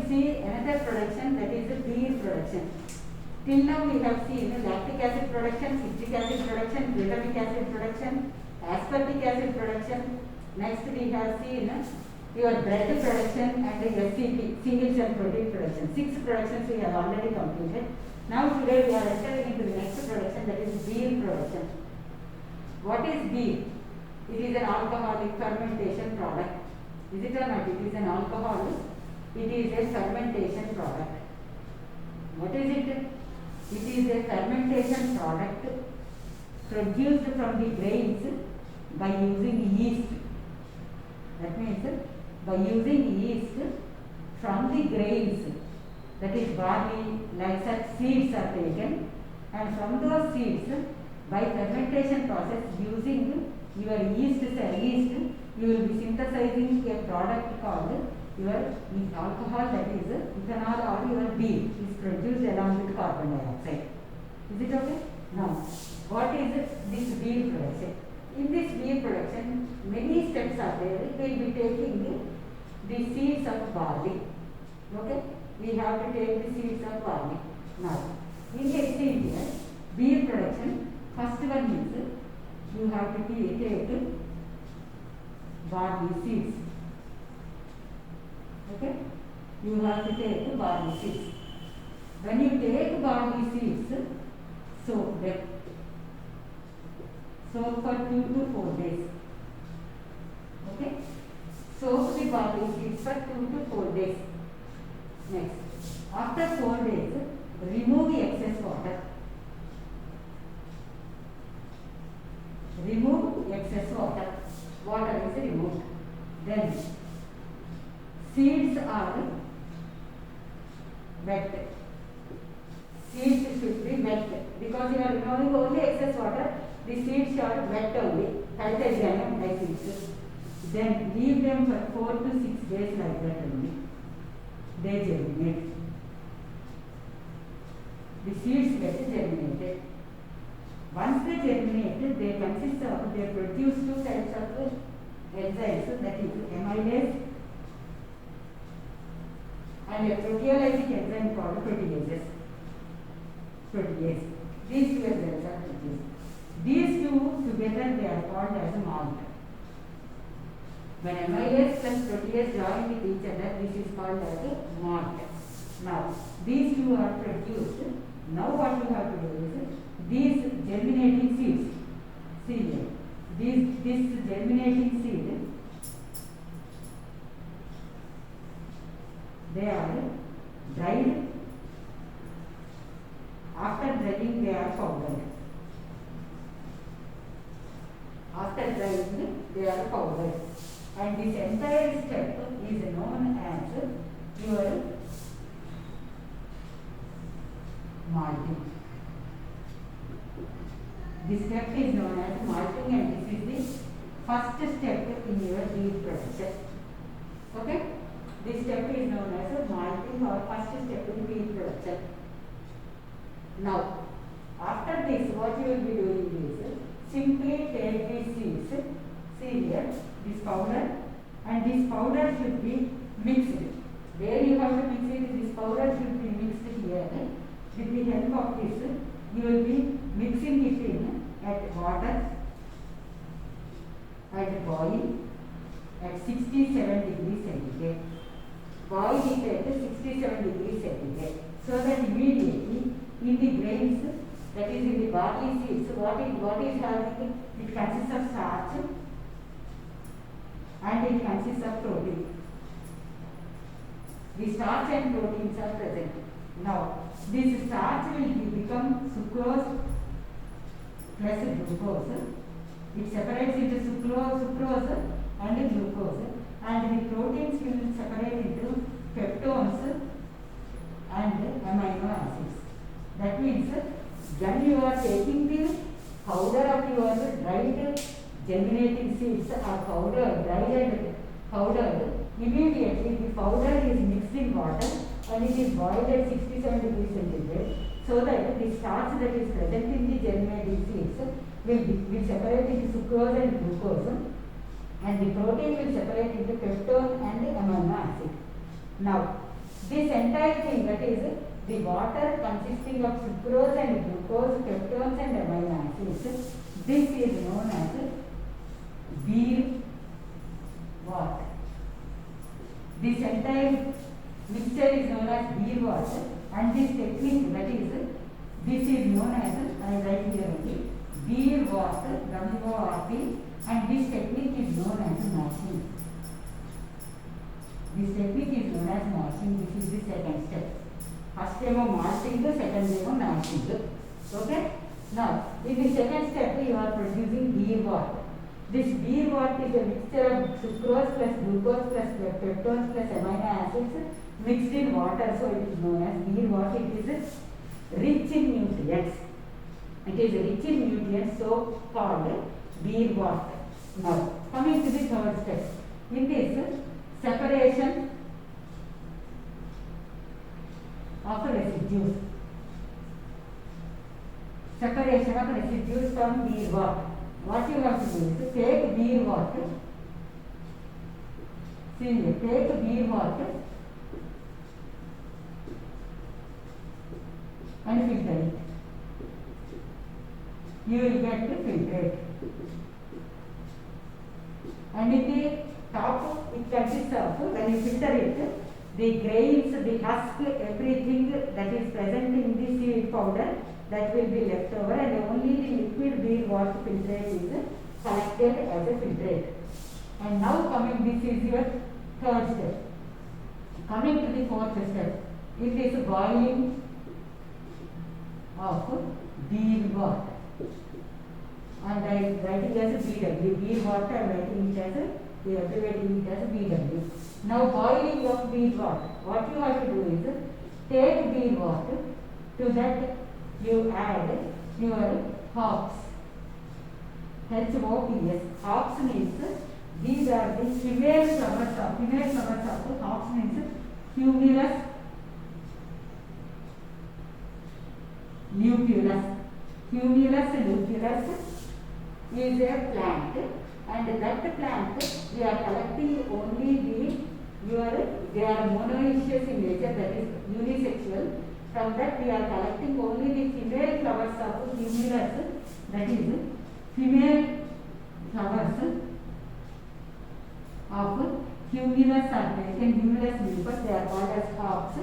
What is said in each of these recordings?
see another production, that is the beer production. Till now we have seen lactic acid production, citric acid production, glutamic acid production, aspartic acid production. Next we have seen your bread production and SCP, single cell protein production. 6 productions we have already completed. Now today we are entering into the next production, that is beer production. What is beer? It is an alcoholic fermentation product. Is it or not? It is an alcohol. It is a fermentation product. What is it? It is a fermentation product produced from the grains by using yeast. That means by using yeast from the grains, that is barley, like such seeds are taken, and from those seeds by fermentation process using your yeast, you will be synthesizing a product called your alcohol, that is ethanol, or your beer is produced along with carbon dioxide. Is it okay? Now, what is this beer production? In this beer production, many steps are there. We will be taking the seeds of barley. Okay? We have to take the seeds of barley. Now, in a seed here, beer production, first one is you have to take barley seeds. Okay? You have to take barley seeds. When you take barley seeds, soak them. Soak for 2 to 4 days. Okay? Soak the barley seeds for 2 to 4 days. Next, after 4 days, remove the excess water. Remove excess water. Water is removed. Then, seeds are wet. Seeds should be wet because you are removing only excess water. The seeds are wet only. Like seeds. Then leave them for 4 to 6 days like that only. They germinate. The seeds get germinated. Once they germinate, they produce 2 types of enzymes, that is amylase and a proteolytic enzyme called proteases. These 2 enzymes are produced. These 2 together they are called as malt. When amylase plus protease join with each other, this is called as malt. Now, these 2 are produced. Now what you have to do is, these germinating seeds, see here, this germinating seed, they are dried. After drying, they are powdered. After drying, they are powdered. And this entire step is known as your malting. This step is known as malting, and this is the first step in your beer production. Okay? This step is known as malting or first step in beer production. Now, after this, what you will be doing is simply take these seeds, see here, this powder, and this powder should be mixed. Where you have to mix it, this powder should be mixed here. With the help of this, you will be mixing it in at water, at boil at 67 degrees centigrade. Boil it at 67 degrees centigrade. So that immediately in the grains, that is in the barley seeds, what is having? It consists of starch and it consists of protein. The starch and proteins are present. Now, this starch will become sucrose plus glucose. It separates into sucrose and glucose, and the proteins will separate into peptones and amino acids. That means when you are taking the powder of your dried germinating seeds are powdered, dried and powdered, immediately the powder is mixed in water and it is boiled at 67 degrees centigrade, so that the starch that is present in the germinating seeds will separate into sucrose and glucose, and the protein will separate into peptone and amino acid. Now, This entire thing, that is the water consisting of sucrose and glucose, peptones and amino acids, this is known as beer water. This entire mixture is known as beer water, and this technique, that is, this is known as, I write here only, beer water, WORT, and this technique is known as mashing. This technique is known as mashing. This is the second step. First step of mashing, the second step of mashing. Okay? Now, in the second step, you are producing beer water. This beer water is a mixture of sucrose plus glucose plus peptones plus amino acids mixed in water, so it is known as beer water. It is rich in nutrients. It is rich in nutrients, so called beer water. Now, coming to the third step. In this, separation of residues. Separation of residues from beer water. What you have to do is to take beer water. See here, take beer water and filter it. You will get the filtrate. And in the top, it consists of, when you filter it, the grains, the husk, everything that is present in the seed powder, that will be left over, and only the liquid beer water filtrate is collected as a filtrate. And now coming, this is your third step. Coming to the fourth step, it is boiling of beer water. And I am writing as a BW, beer water, I am writing it as a, we are dividing it as a BW. Now boiling of beer water, what you have to do is, take beer water, to that you add your hops. HOPS. Hops means these are the female flowers of hops means Humulus nucleus. Humulus nucleus is a plant, and that plant we are collecting only they are monoecious in nature, that is unisexual. From that we are collecting only the female flowers of Humulus, that is female flowers of Humulus are taken, Humulus nymphs, they are called as hops.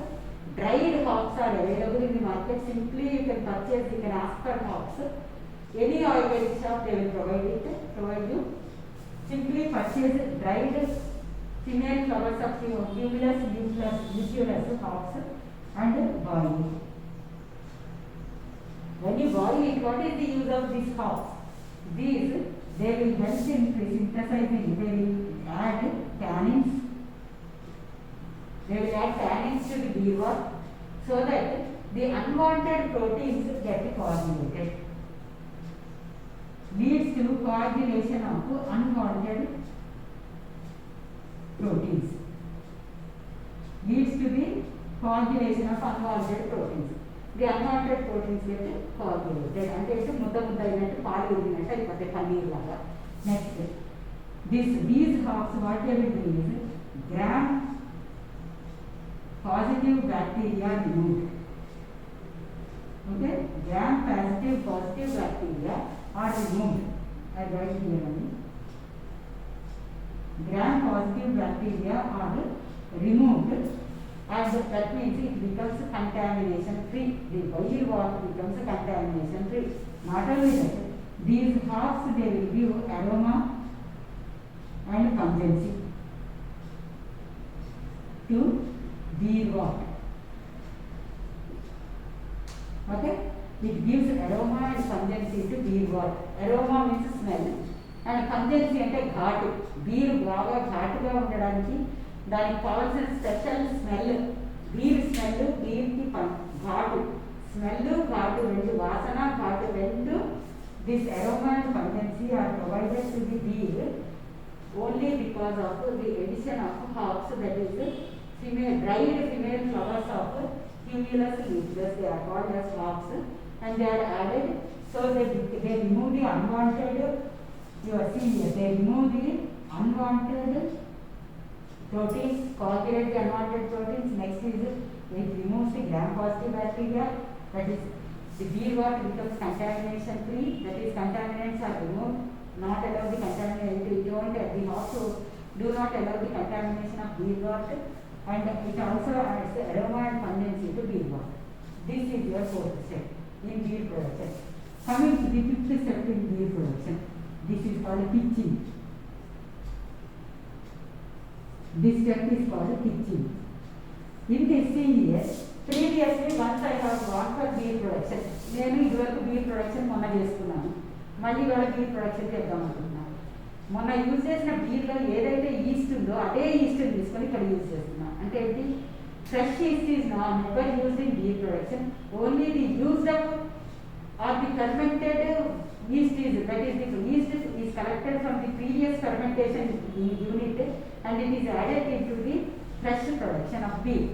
Dried hops are available in the market. Simply you can purchase, you can ask for hops. Any organic shop they will provide you. Simply purchase dried female flowers of Humulus nucleus hops and boil it. When you boil it, what is the use of these hops? These, they will help in synthesizing, they will add tannins. They will add tannins to the beer water, so that the unwanted proteins get coagulated. Leads to coagulation of unwanted proteins. Leads to the coagulation of unwanted proteins. The unwanted proteins get coagulated. And it is next, these hops, what they will do is gram positive bacteria removed. Okay, gram positive bacteria are removed. I write here only. Gram positive bacteria are removed, and that means it becomes contamination free. The boiling water becomes contamination free. Not only that, these hops, they will give aroma and pungency to beer water. Okay? It gives aroma and pungency to beer water. Aroma means smell, and pungency ante ghatu. Beer baga ghatuga undadaniki daniki kavalsina special smell. Beer smell, beer ki ghatu. Smell ghatu rendu, vasana ghatu rendu. This aroma and pungency are provided to the beer only because of the addition of hops, that is dried female flowers of Humulus nucleus. They are called as hops, and they are added, so they remove the unwanted, you are seeing here, they remove the unwanted proteins coagulate the unwanted proteins. Next is it removes the gram-positive bacteria. That is, the beer wort becomes contamination free. That is, contaminants are removed. Not allow the contamination. We don't. We also do not allow the contamination of beer wort. And it also adds aroma and pungency to beer wort. This is your fourth step in beer production. Coming to the fifth step in beer production. This is called pitching. This step is called pitching. In this CES, previously once I have gone for beer production. నేను ఇదివరకు beer production మొన్న చేసుకున్నాను. మళ్ళీ ఇవాళ beer production చేద్దాం అనుకుంటున్నాను. మొన్న use చేసిన బీర్లో ఏదైతే ఈస్ట్ ఉందో అదే ఈస్ట్ని తీసుకొని ఇక్కడ యూజ్ చేస్తున్నాను. అంటే ఏంటి? Fresh east is not never used in beer production. Only the used up or the fermented yeast is, that is, the yeast is collected from the previous fermentation unit and it is added into the fresh production of beer.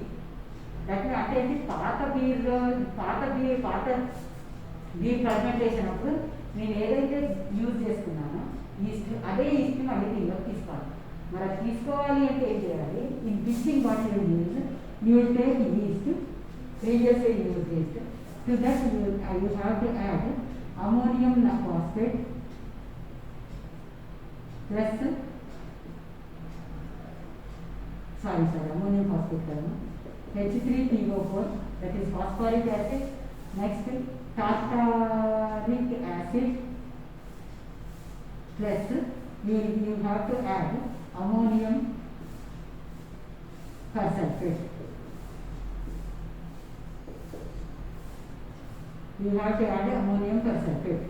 That means అంటే పాత beer fermentation అప్పుడు నేను ఏదైతే use చేసుకున్నానో east అదే east మళ్ళీ దీనిలోకి తీసుకోవాలి. మరి అది తీసుకోవాలి అంటే ఏం చేయాలి? In pitching what you use, you will take east previously use east. To that you have to add ammonium phosphate plus ammonium phosphate H3PO4, that is phosphoric acid. Next, tartaric acid plus you have to add ammonium persulfate. You have to add ammonium persulfate.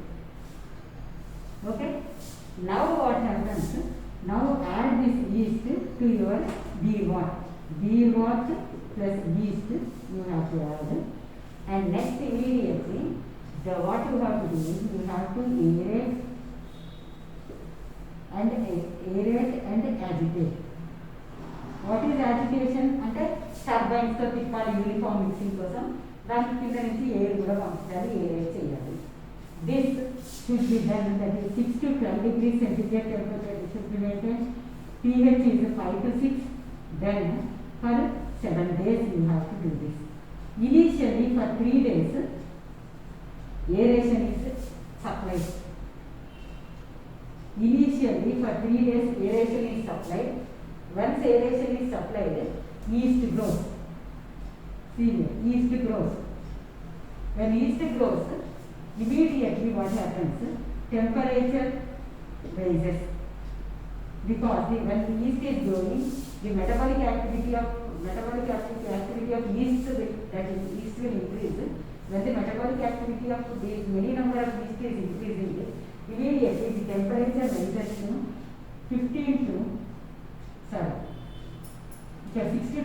Okay. Now what happens? Now add this yeast to your beer wort. Beer wort plus yeast you have to add. And next immediately, what you have to do is you have to aerate and agitate. What is agitation? అంటే turbines తో తిప్పాలి uniform mixing కోసం. దానికి కింద నుంచి air కూడా పంపించాలి, air చేయాలి. This should be done that is 6 to 12 degrees centigrade temperature should be maintained. pH is 5 to 6. Then for 7 days you have to do this. Initially for 3 days aeration is supplied. Initially for 3 days aeration is supplied. Once aeration is supplied, yeast grows. Yeast grows. When yeast grows, immediately what happens? Temperature rises. Because when the yeast is growing, the metabolic activity of yeast, that is yeast will increase. When the metabolic activity of these many number of yeast is increasing, immediately the temperature rises to 15 to 7. 6 to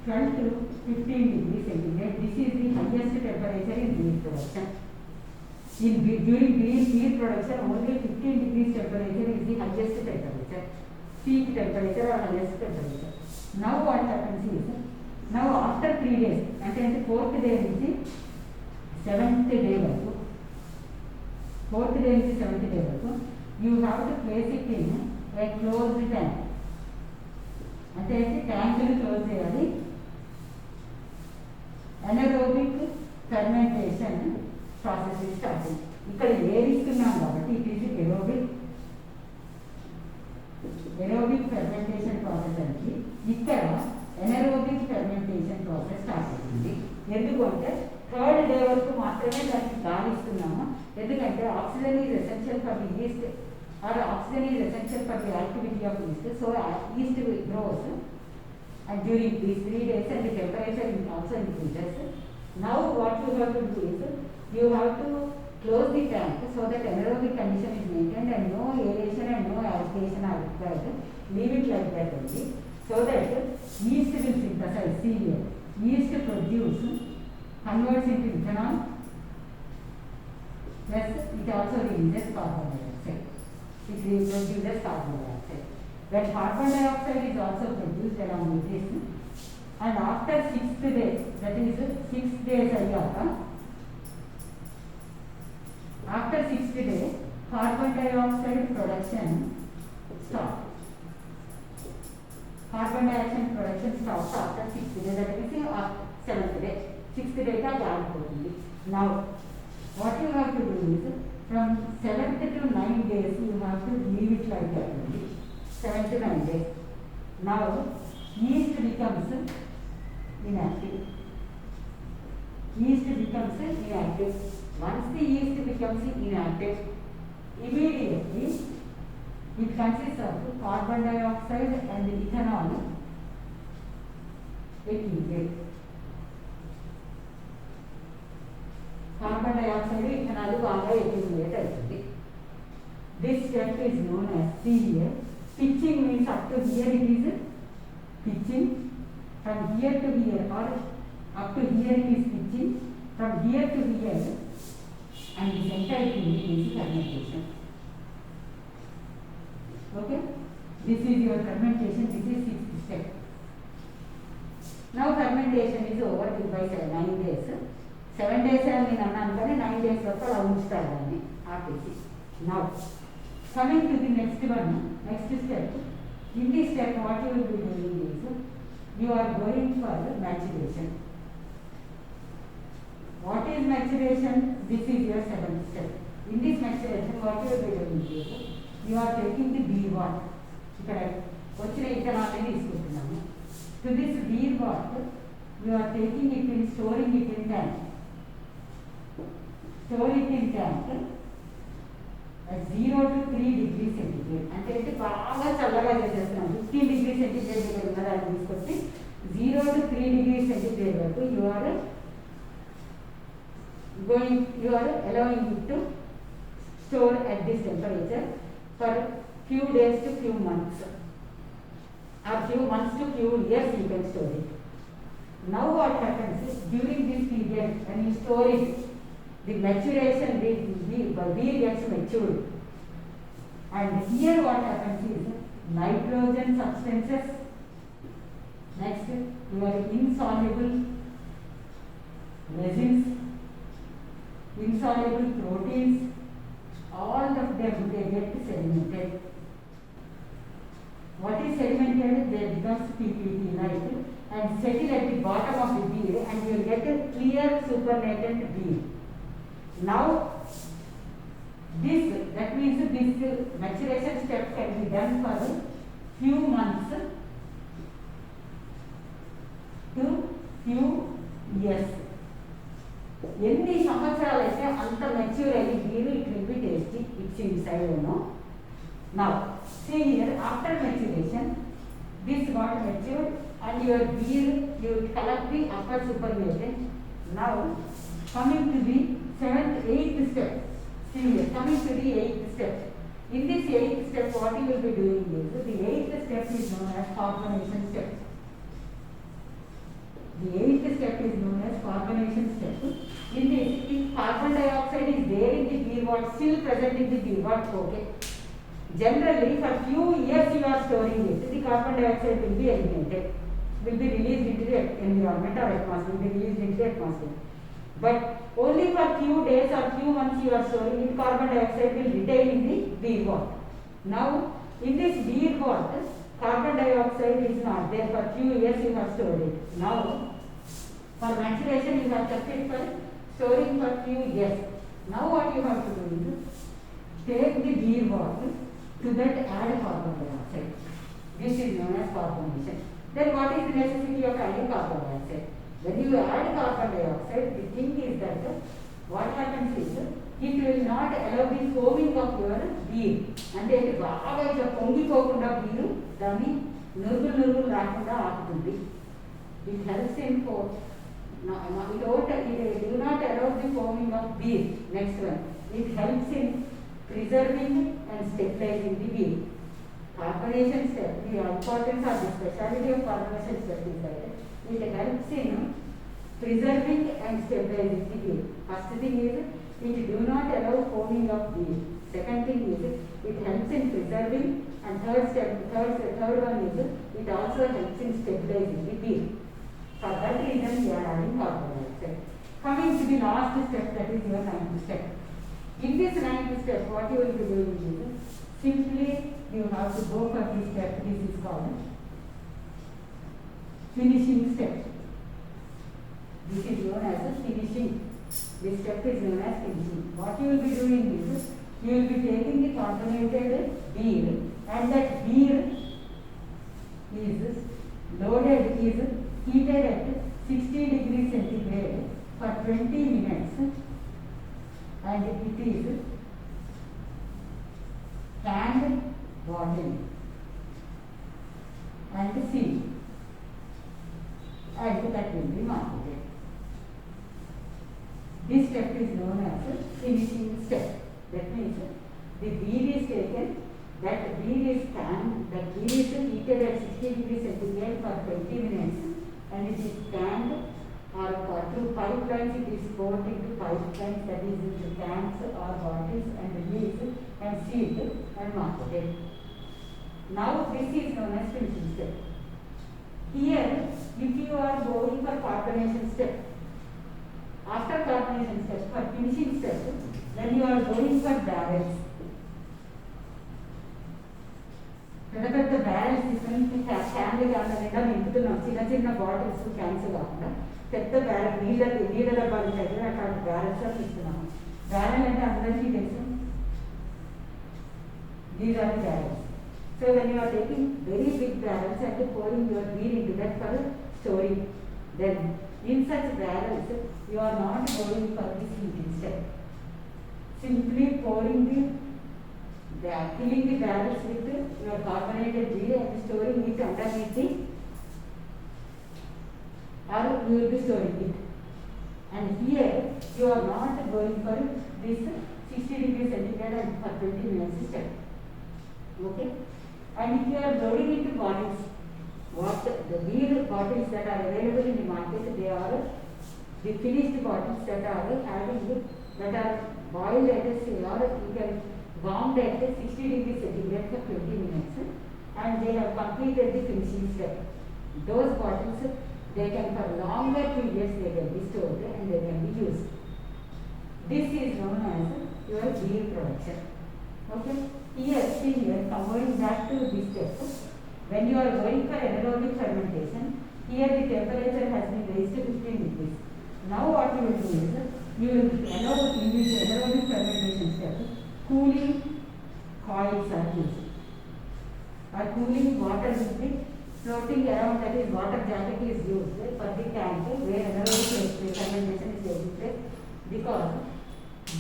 12 to 15 degrees centigrade. This is the highest temperature in beer production. During beer production, only 15 degrees temperature is the highest temperature, peak temperature or highest temperature. Now what happens is, now after 3 days, అంటే 4th day నుంచి 7th day వరకు, 4th day నుంచి 7th day వరకు, you have to place it in a closed tank. అంటే ట్యాంకుని close చేయాలి. anaerobic fermentation process starting. ఇక్కడ air ఇస్తున్నాం కాబట్టి it is aerobic fermentation process అంటే ఇక్కడ ఎనరోబిక్ ఫెర్మెంటేషన్ ప్రాసెస్ స్టార్ట్ అవుతుంది. ఎందుకంటే 3rd డే వరకు మాత్రమే దానికి గాలి ఇస్తున్నాము. ఎందుకంటే oxygen is essential for the east are oxygen is essential for the activity of east. So east gross and during these 3 days and the temperature also increases. Now what you have to do is you have to close the tank so that anaerobic condition is maintained and no aeration and no agitation are required. Leave it like that only so that yeast will synthesize cereal. Yeast converts into ethanol plus it also releases carbon dioxide. It produces carbon dioxide. When carbon dioxide is also produced along with this, and after 6th day, that is 6 days ayyaka, after 6th day, carbon dioxide production stops. carbon dioxide production stops after 6th day, that is 7th day. 6th day ka gap hotundi. Now what you have to do is from 7th to 9 days you have to leave it like that only. 7 to 9 days. Now yeast becomes inactive. Yeast becomes inactive. Once the yeast becomes inactive, immediately it consists of carbon dioxide and ethanol accumulate. Carbon dioxide ethanol baga accumulate అవుతుంది. This step is known as CEA. Pitching means up to here it is pitching. From here to here or up to here it is pitching. From here to here and this entire thing is fermentation. Okay, this is your fermentation. This is 6th step. Now fermentation is over by 9 days. 7 days and 9 days వరకు అలా ఉంచుతారు దాన్ని ఆపేసి. Now coming to the next one, next step. In this step what you will be doing is you are going for maturation. What is maturation? This is your 7th step. In this maturation what you will be doing is you are taking the beer wort. ఇక్కడ వచ్చిన ethanol తీసుకుంటున్నాము. To this beer wort you are taking it in storing it in tank. Store it in tank at 0 to 3 degrees centigrade. అంటే బాగా చల్లగా చేసేస్తున్నాం. 15 degrees centigrade దగ్గర ఉన్న దాన్ని తీసుకొచ్చి 0 to 3 degrees centigrade వరకు you are allowing it to store at this temperature for few days to few months, or few months to few years you can store it. Now what happens is during this period when you store it, the maturation beer gets matured, and here what happens is nitrogen substances, next your insoluble resins, insoluble proteins, all of them they get sedimented. What is sedimented? They become PPT like and settle at the bottom of the beer and you will get a clear supernatant beer. Now this, that means this maturation step can be done for few months to few years. ఎన్ని సంవత్సరాలు అయితే అంత mature అయ్యి beer it will be tasty it's inside no. Now see here after maturation this got matured and your beer you collect the upper supernatant. Now coming to the 8th step. See here, coming to the 8th step. In this 8th step what you will be doing is the 8th step is known as carbonation step. The 8th step is known as carbonation step. In this, if carbon dioxide is there in the beer wort, still present in the beer wort, okay. Generally, for few years you are storing it, the carbon dioxide will be eliminated, will be released into the environment or atmosphere, will be released into the atmosphere. But only for few days or few months you are storing it, carbon dioxide will retain in the beer wort. Now, in this beer wort, carbon dioxide is not there. For few years you have stored it. Now, for maturation you have kept it for storing for few years. Now what you have to do is take the beer wort, to that add carbon dioxide. This is known as carbonation. Then what is the necessity of adding carbon dioxide? When you add carbon dioxide, the thing is that what happens is it will not allow the foaming of your beer. అంటే బాగా ఇట్లా పొంగిపోకుండా beer దాన్ని నురుగులు రాకుండా ఆపుతుంది. It helps in do not allow the foaming of beer. Next one, it helps in preserving and stabilizing the beer. Carbonation step, the importance of the specialty of carbonation step is that it helps in preserving and stabilizing the beer. First thing is it do not allow foaming of beer. Second thing is it helps in preserving, and third one is it also helps in stabilizing the beer. For that reason we are adding carbon dioxide. Coming to the last step, that is your 9th step. In this 9th step what you will be doing is simply you have to go for this step. This is called finishing step. This is known as a finishing. This step is known as finishing. What you will be doing is, you will be taking the carbonated beer, and that beer is loaded, is heated at 60 degrees centigrade for 20 minutes, and it is canned, bottled and sealed, and that will be marketed. This step is known as a finishing step. That means the beer is taken, that beer is canned, that beer is heated at 60 degrees centigrade for 20 minutes, and it is canned, or through pipelines it is poured into pipelines, that is into cans or bottles and released and sealed and marketed. Now this is known as finishing step. Here, if you are going for carbonation step, after carbonation step, for finishing step, then you are going for barrels. పెద్ద barrels తీసుకొని family కాకుండా నింపుతున్నాం, చిన్న చిన్న bottles cans కాకుండా పెద్ద barrel నీళ్ళ డబ్బాలు ఉంటాయి, అట్లాంటి బ్యారెల్స్ అని ఇస్తున్నాము. బ్యారెల్ అంటే అందరికీ తెలుసు, these are the barrels. So when you are taking very big barrels and pouring your beer into that for storing, then in such barrels you are not going for this heating step. Simply pouring filling the barrels with your carbonated beer and storing it underneath it, or you will be storing it. And here you are not going for this 60 degrees centigrade and for 20 minutes step. Okay? And if you are loading into bottles, what the beer bottles that are available in the market, they are the finished bottles that are boiled at you can warmed at 60 degrees centigrade for 20 minutes, and they have completed the finishing step. Those bottles, they can for longer periods they can be stored and they can be used. This is known as your beer production. Okay? Here, see here, going back to this step, when you are going for anaerobic fermentation, here the temperature has been raised to 15 degrees. Now what you will do is, you will in this anaerobic fermentation step, cooling coils are used. Or cooling water will be floating around, that is water jacket is used for the tank where anaerobic fermentation is taking place, because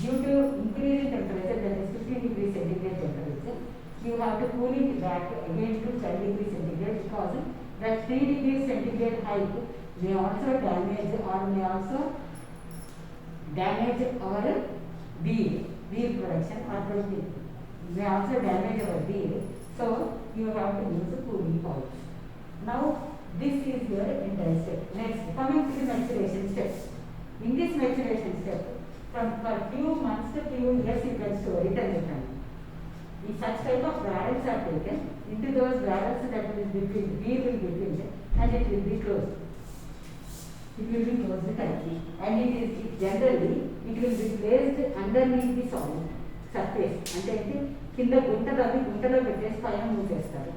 due to increase in temperature, that is 15 degrees centigrade temperature, you have to cool it back again to 10 degrees centigrade, because that 3 degrees centigrade hike may also damage our beer production, or may also damage our beer. So you have to use a cooling pouch. Now this is your entire step. Next, coming to the maturation step. In this maturation step, for few months to few years you can store it and return. If such type of barrels are taken, into those barrels that will be filled, beer will be filled, and it will be closed. It will be closed tightly, and generally it will be placed underneath the soil surface. అంటే కింద గుంటలో పెట్టేసి పైన మూసేస్తారు.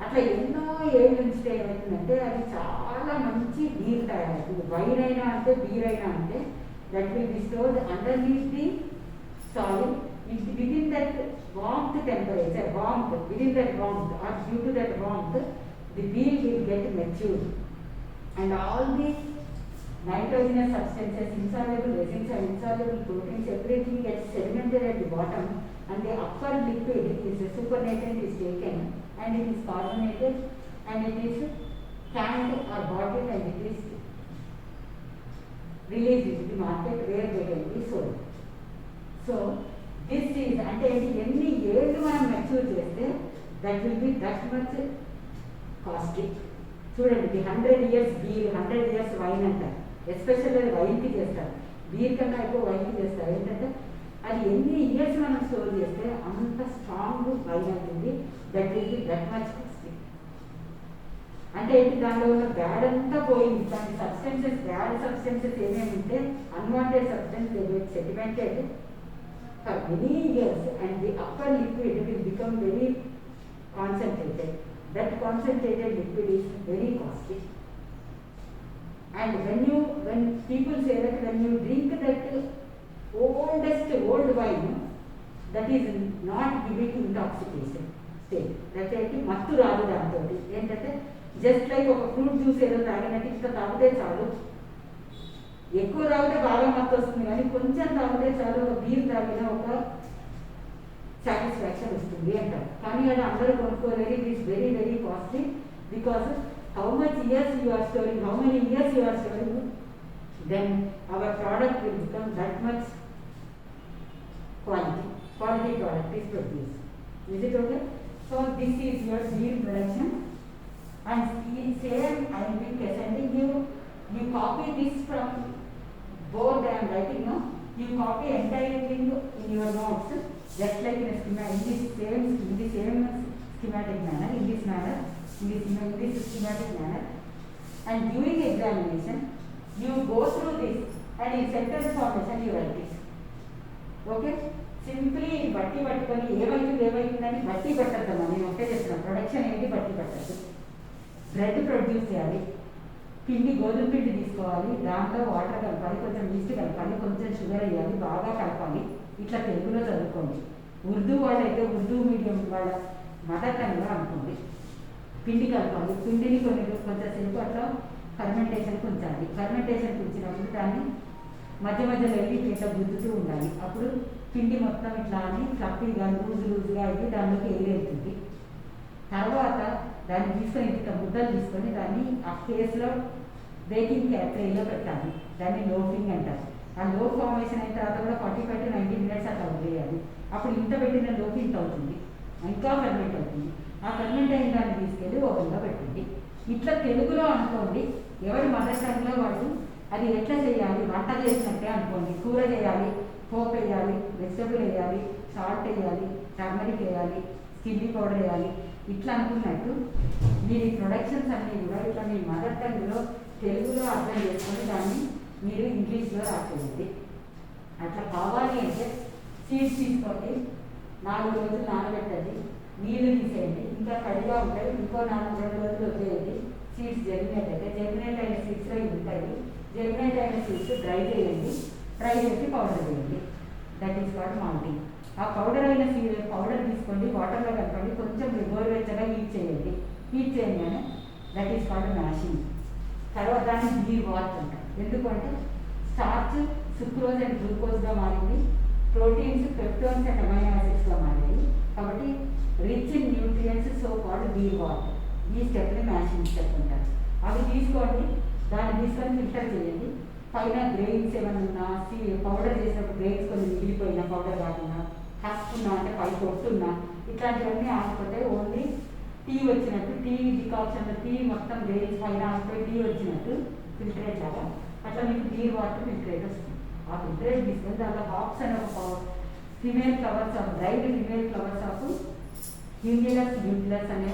అట్లా ఎన్నో ఏళ్ళు ఉంచితే ఏమవుతుందంటే అది చాలా మంచి బీర్ తయారవుతుంది. వైన్ అయినా అంటే బీర్ అయినా అంటే that will be stored underneath the soil. Within that warmth temperature, within that warmth, or due to that warmth, the beer will get matured, and all the nitrogenous substances, insoluble resins and insoluble proteins, everything gets sedimented at the bottom, and the upper liquid is supernatant is taken, and it is carbonated, and it is canned or bottled, and it is released into the market where they can be sold. So this is అంటే ఎన్ని ఏళ్ళు మనం mature చేస్తే that will be that much costly. చూడండి 100 years beer, 100 years wine అంటారు, especially వైన్కి చేస్తారు, beer కన్నా ఎక్కువ వైన్కి చేస్తారు. ఏంటంటే అది ఎన్ని ఇయర్స్ మనం స్టోర్ చేస్తే అంత స్ట్రాంగ్ వైన్ అవుతుంది. That will be that much costly. అంటే ఏంటి, దానిలో ఉన్న బ్యాడ్ అంతా పోయింది. దాని సబ్స్టెన్సెస్, బ్యాడ్ సబ్స్టెన్సెస్ ఏమేమి ఉంటే unwanted substance they get sedimented for many years, and the upper liquid will become very concentrated. that concentrated liquid is very costly. And when people say that when you drink that old wine, that is not giving intoxication state. That is మత్తు రాదు దాంతో. ఏంటంటే just like ఒక fruit juice ఏదో తాగినట్టు ఇంత తాగితే చాలు. ఎక్కువ తాగితే బాగా మత్తు వస్తుంది, కానీ కొంచెం తాగితే చాలు. ఒక బీర్ తాగిన ఒక సాటిస్ఫాక్షన్ వస్తుంది అంటారు. కానీ అది అందరూ కొనుక్కోలేదు. It is very very costly because how much years you are storing, how many years you are storing, then our product will become that much quality product is produced. Is it okay? So this is your beer production, and same I am sending you copy this from board I am writing now. You copy entire thing in your notes, just like in a schematic, in the same schematic manner, in this schematic manner, and during examination you go through this and in sentence formation you write it. Okay? Simply బట్టి పట్టుకొని ఏమైతుందని బట్టి పట్టద్దామా. నేను ఒకటే చెప్తున్నాను, production ఏంటి బట్టి పట్టద్దు. Bread produce చేయాలి, గోధుమ పిండి తీసుకోవాలి, దాంట్లో వాటర్ కలపాలి, కొంచెం ఈస్ట్ కలపాలి, కొంచెం షుగర్ వేయాలి, బాగా కలపాలి. ఇట్లా తెలుగులో చదువుకోండి. ఉర్దూ వాళ్ళైతే ఉర్దూ మీడియం వాళ్ళ మదర్ టంగ్లో అనుకోండి. పిండి కలపాలి, పిండిని కొంచెంసేపు అట్లా ఫర్మెంటేషన్కి ఉంచాలి. ఫర్మెంటేషన్కి ఉంచినప్పుడు దాన్ని మధ్య మధ్యలో వెళ్ళి ఇట్లా గుద్దుతూ ఉండాలి. అప్పుడు పిండి మొత్తం ఇట్లా అని ఫ్లఫీగా లూజుగా అయ్యి దానిలోకి వెళ్తుంది. తర్వాత దాన్ని తీసుకొని ఇట్లా ముద్దలు తీసుకొని దాన్ని ఆ ఫేస్లో బేకింగ్ ట్రేలో పెట్టాలి. దాన్ని లోఫింగ్ అంటారు. ఆ లో ఫార్మేషన్ అయిన తర్వాత కూడా 45 to 90 minutes అట్లా వదిలేయాలి. అప్పుడు ఇంత పెట్టిన లోపు ఇంత అవుతుంది, ఇంకా ఫర్మెంట్ అవుతుంది. ఆ ఫర్మెంట్ అయిన దాన్ని తీసుకెళ్ళి ఓవెన్లో పెట్టండి. ఇట్లా తెలుగులో అనుకోండి, ఎవరి మదర్ టంగ్లో వాళ్ళు అది ఎట్లా చేయాలి, వంట చేసినట్టే అనుకోండి. కూర చేయాలి, పోపు వేయాలి, వెజిటబుల్ వేయాలి, సాల్ట్ వేయాలి, టర్మరిక్ వేయాలి, చిల్లీ పౌడర్ వేయాలి, ఇట్లా అనుకున్నట్టు మీరు ఈ ప్రొడక్షన్స్ అన్నీ కూడా ఇట్లా మీ మదర్ టంగ్లో తెలుగులో అర్థం చేసుకొని దాన్ని మీరు ఇంగ్లీష్లో రాసేయండి. అట్లా కావాలి అంటే సీడ్స్ తీసుకోండి, 4 రోజులు నానబెట్టండి, నీళ్ళు తీసేయండి, ఇంకా తడిగా ఉంటాయి, ఇంకో 2 రోజులు వదిలేయండి. సీడ్స్ జర్మినేట్ అయిన సీడ్స్లో ఇవి ఉంటాయి. జర్మినేట్ అయిన సీడ్స్ డ్రై చేయండి, డ్రై చేసి పౌడర్ చేయండి. That is called malting. ఆ పౌడర్ అయిన పౌడర్ తీసుకోండి, వాటర్లో కలపండి, కొంచెం గోరువెచ్చగా హీట్ చేయండి. హీట్ చేయగానే దట్ ఈస్ కాల్డ్ మ్యాషింగ్. తర్వాత దాన్ని బీర్ వాట్ అంటారు. ఎందుకంటే స్టార్చ్ సుక్రోజ్ అండ్ గ్లూకోజ్గా మారింది, ప్రోటీన్స్ పెప్టోన్స్ అండ్ అమైనో యాసిడ్స్గా మారాయి. కాబట్టి rich in nutrients, so called beer what. ఈ స్టెప్ని మ్యాషింగ్ స్టెప్ అంటారు. అవి తీసుకోండి, దాన్ని తీసుకొని ఫిల్టర్ చేయండి. పైన గ్రెయిన్స్ ఏమైనా ఉన్నా, పౌడర్ చేసినప్పుడు గ్రెయిన్స్ కొన్ని మిగిలిపోయినా, పౌడర్ కాకుండా హస్కున్నా అంటే పై కొట్టున్నా, ఇట్లాంటివన్నీ ఆగిపోతే ఓన్లీ టీ వచ్చినట్టు, టీ డికాక్షన్లో టీ మొత్తం గ్రెయిన్స్ పైన ఆగిపోయి టీ వచ్చినట్టు ఫిల్టరేట్ లాగా అట్లా మీకు బీర్ వాటర్ ఫిల్టరేట్ వస్తుంది. ఆ ఫిల్టరేట్ తీసుకొని దాంట్లో హాప్స్ అనే ఒక female flowers of dried female flowers of nucleus అనే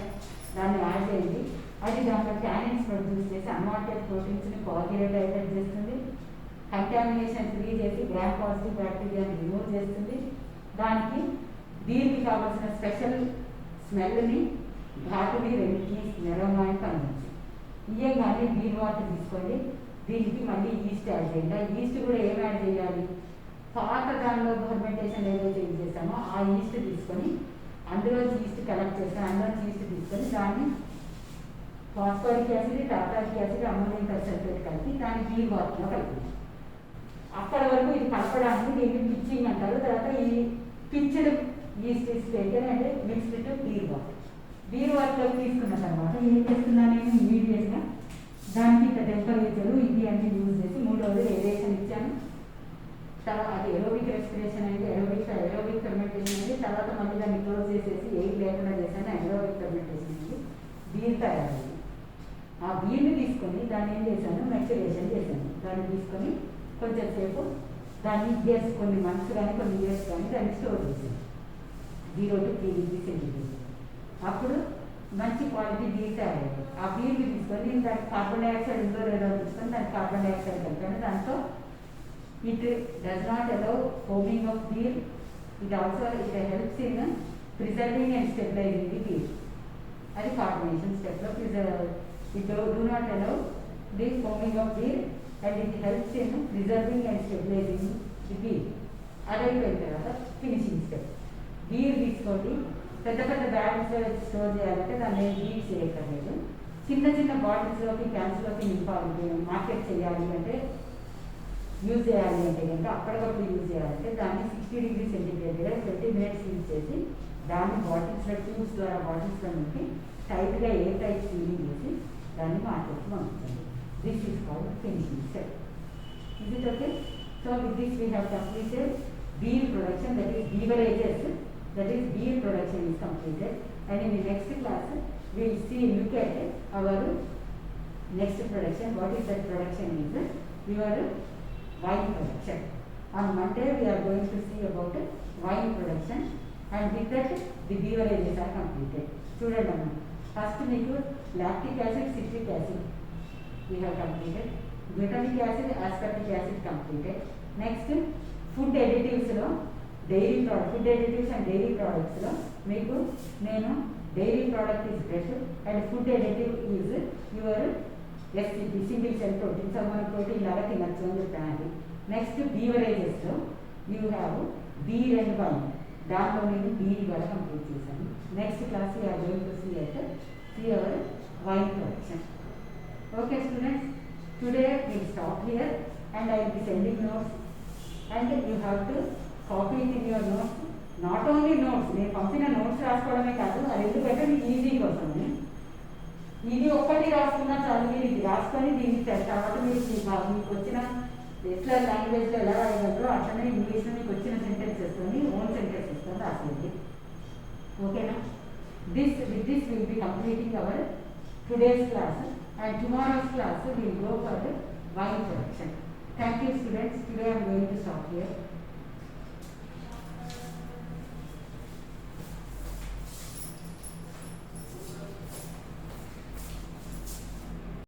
దాన్ని యాడ్ చేయండి. అది దాంట్లో ట్యానిన్స్ ప్రొడ్యూస్ చేసి అన్వాంటెడ్ ప్రోటీన్స్ని కోఆర్డినేట్ చేస్తుంది. కంటామినేషన్ ఫ్రీ చేసి గ్రామ్ పాజిటివ్ బ్యాక్టీరియాని రిమూవ్ చేస్తుంది. దానికి దీనికి కావాల్సిన స్పెషల్ స్మెల్ని, ఘాటుని రెండుకి నెరమాయికి అందించి ఇయ్యగానే బీర్ వాటర్ తీసుకోండి. దీనికి మళ్ళీ ఈస్ట్ యాడ్ చేయండి. ఆ ఈస్ట్ కూడా ఏం యాడ్ చేయాలి, పాత దానిలో ఫర్మెంటేషన్ ఏదైతే యూజ్ చేస్తామో ఆ ఈస్ట్ తీసుకొని అందులో ఈస్ట్ కలెక్ట్ చేస్తాం. అందులో ఈస్ట్ తీసుకొని దాన్ని phosphoric acid, tartaric acid, ammonium persulphate కలిపి దాన్ని బీర్ వాటర్లో కలిపి అక్కడ వరకు ఇది కలపడానికి దీన్ని పిచ్చింగ్ అంటారు. తర్వాత ఈ పిచ్డ్ ఈస్ట్ టేకెన్ అంటే mixed to beer water. Beer వాటర్లో తీసుకున్న తర్వాత ఏం చేస్తున్నాను నేను ఇమీడియట్గా దానికి ఇంత టెంపరేచరు ఇది అన్ని యూజ్ చేసి 3 రోజులు ఏరేషన్ ఇచ్చాను. తర్వాత అది ఎరోబిక్ రెస్పిరేషన్ అయితే ఎరోబిక్ ఫెర్మెంటేషన్ అయింది. తర్వాత మళ్ళీ దాన్ని క్లోజ్ చేసేసి ఎయిర్ లేకుండా చేశాను, ఎరోబిక్ ఫెర్మెంటేషన్ అయింది, బీర్ తయారైంది. ఆ బీర్ని తీసుకొని దాన్ని ఏం చేశాను, మెచ్యురేషన్ చేశాను. దాన్ని తీసుకొని కొంచెం సేపు దాన్ని ఇయర్స్, కొన్ని మంత్స్ కానీ కొన్ని ఇయర్స్ కానీ దాన్ని స్టోర్ చేశాను 0 to 3 degrees సెంటిగ్రేడ్. అప్పుడు మంచి క్వాలిటీ బీర్ తయారైంది. ఆ బీర్ని తీసుకొని దానికి కార్బన్ డైఆక్సైడ్ ఉందో లేదో తీసుకొని దానికి కార్బన్ డైఆక్సైడ్ కలిపాను. దాంతో it does not allow foaming of beer. It helps in preserving and stabilizing the beer. అది carbonation step లో it do not allow the forming of beer and it helps in preserving and stabilizing the beer. అదైపోయిన తర్వాత finishing step. Beer తీసుకోండి, పెద్ద పెద్ద బ్యాగ్స్లో store చేయాలంటే దాన్ని beer చేయక్కర్లేదు. చిన్న చిన్న బాటిల్స్లోకి క్యాన్స్లోకి నింపాలి, మార్కెట్ చేయాలి అంటే యూజ్ చేయాలి అంటే కనుక అప్పటికప్పుడు యూజ్ చేయాలంటే దాన్ని 60 డిగ్రీ సెంటీగ్రేడ్గా 20 మినిట్స్ యూజ్ చేసి దాన్ని బాటిల్స్లో ట్యూబ్స్ ద్వారా బాటిల్స్లో నింపి టైట్గా ఏ టైప్ సీలింగ్ చేసి దాన్ని మార్కెట్కి పంపించండి. This is called finishing step. Is it okay? So with this we have completed beer production, that is beverages, that is beer production is completed, and in the next class we will see, look at our next production. What is that production is your wine production. On Monday we are going to see about wine production, and with that the beverages are completed. Student, first మీకు lactic acid, citric acid we have completed, glutamic acid, aspartic acid completed. Next food additives లో dairy product, food additives and dairy products లో మీకు నేను dairy product is bread and food additive is your SCP, single cell protein. So మన protein లాగా తినచ్చు అని చెప్పాను. Next beverages లో you have beer and wine, దాంట్లో నేను బీర్ ద్వారా కంప్లీట్ చేశాను. Next class you're going to see our wine production. Okay students, today will stop here and I will be sending notes and you have to copy it in your notes. Not only notes, నేను పంపిన notes రాసుకోవడమే కాదు, అది ఎందుకంటే మీకు easy కోసమని. ఇది ఒక్కటి రాసుకున్నా చాలు, మీరు ఇది రాసుకొని దీన్ని తర్వాత మీరు మీకు వచ్చిన ఎట్లా లాంగ్వేజ్లో ఎలా రాయగలరో అట్లనే ఇంగ్లీష్లో మీకు వచ్చిన సెంటెన్సెస్తోని ఓన్ సెంటెన్సెస్తో రాసేయండి. ఓకేనా? With this we will be completing our today's class, and tomorrow's class we will go for the wine production. Thank you students. Today I am going to stop here.